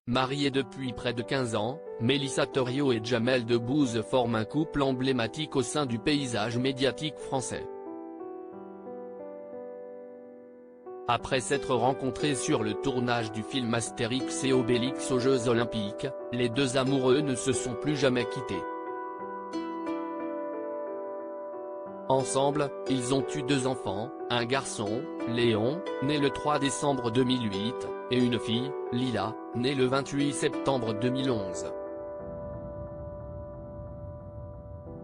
Mariés depuis près de 15 ans, Mélissa Thoriot et Jamel Debbouze forment un couple emblématique au sein du paysage médiatique français. Après s'être rencontrés sur le tournage du film Astérix et Obélix aux Jeux Olympiques, les deux amoureux ne se sont plus jamais quittés. Ensemble, ils ont eu 2 enfants, un garçon, Léon, né le 3 décembre 2008, et une fille, Lila, née le 28 septembre 2011.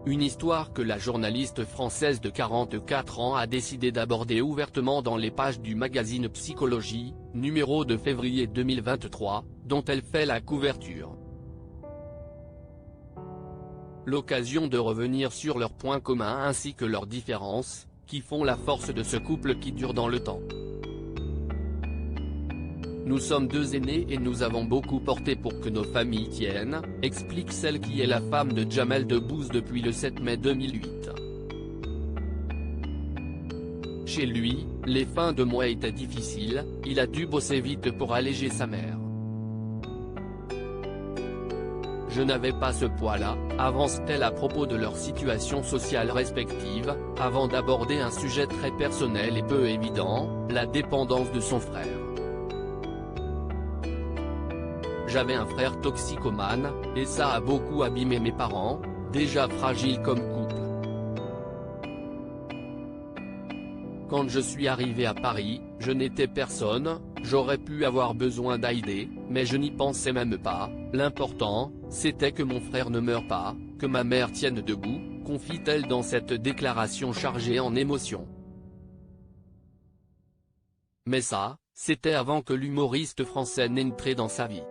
Une histoire que la journaliste française de 44 ans a décidé d'aborder ouvertement dans les pages du magazine Psychologie, numéro de février 2023, dont elle fait la couverture. L'occasion de revenir sur leurs points communs ainsi que leurs différences, qui font la force de ce couple qui dure dans le temps. Nous sommes 2 aînés et nous avons beaucoup porté pour que nos familles tiennent, explique celle qui est la femme de Jamel Debbouze depuis le 7 mai 2008. Chez lui, les fins de mois étaient difficiles, il a dû bosser vite pour alléger sa mère. Je n'avais pas ce poids-là, avance-t-elle à propos de leur situation sociale respective, avant d'aborder un sujet très personnel et peu évident, la dépendance de son frère. J'avais un frère toxicomane, et ça a beaucoup abîmé mes parents, déjà fragiles comme couple. Quand je suis arrivé à Paris, je n'étais personne, j'aurais pu avoir besoin d'aider, mais je n'y pensais même pas, l'important, c'était que mon frère ne meure pas, que ma mère tienne debout, confie-t-elle dans cette déclaration chargée en émotions. Mais ça, c'était avant que l'humoriste français n'entre dans sa vie.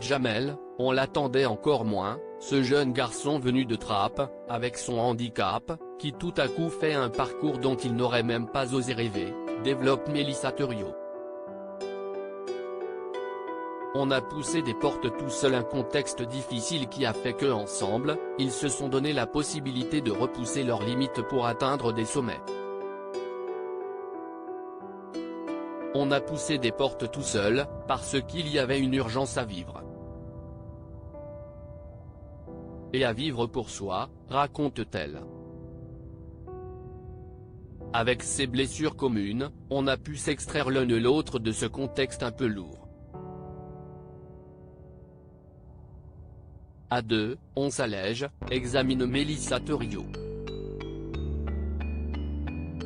Jamel, on l'attendait encore moins, ce jeune garçon venu de Trappes, avec son handicap, qui tout à coup fait un parcours dont il n'aurait même pas osé rêver, développe Mélissa Thoriot. On a poussé des portes tout seul, un contexte difficile qui a fait que ensemble, ils se sont donné la possibilité de repousser leurs limites pour atteindre des sommets. On a poussé des portes tout seul, parce qu'il y avait une urgence à vivre. Et à vivre pour soi, raconte-t-elle. Avec ses blessures communes, on a pu s'extraire l'un de l'autre de ce contexte un peu lourd. À 2, on s'allège, examine Mélissa Thoriot.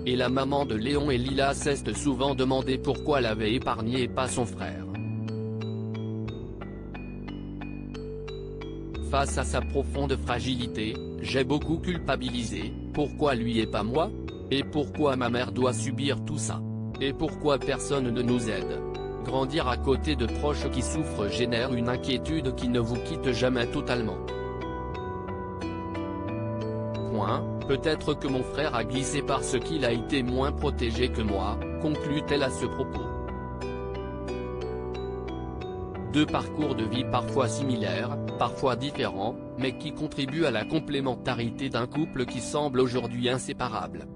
Et la maman de Léon et Lila s'est souvent demandé pourquoi elle avait épargné et pas son frère. Face à sa profonde fragilité, j'ai beaucoup culpabilisé, pourquoi lui et pas moi? Et pourquoi ma mère doit subir tout ça? Et pourquoi personne ne nous aide? Grandir à côté de proches qui souffrent génère une inquiétude qui ne vous quitte jamais totalement. Peut-être que mon frère a glissé parce qu'il a été moins protégé que moi, conclut-elle à ce propos. 2 parcours de vie parfois similaires, parfois différents, mais qui contribuent à la complémentarité d'un couple qui semble aujourd'hui inséparable.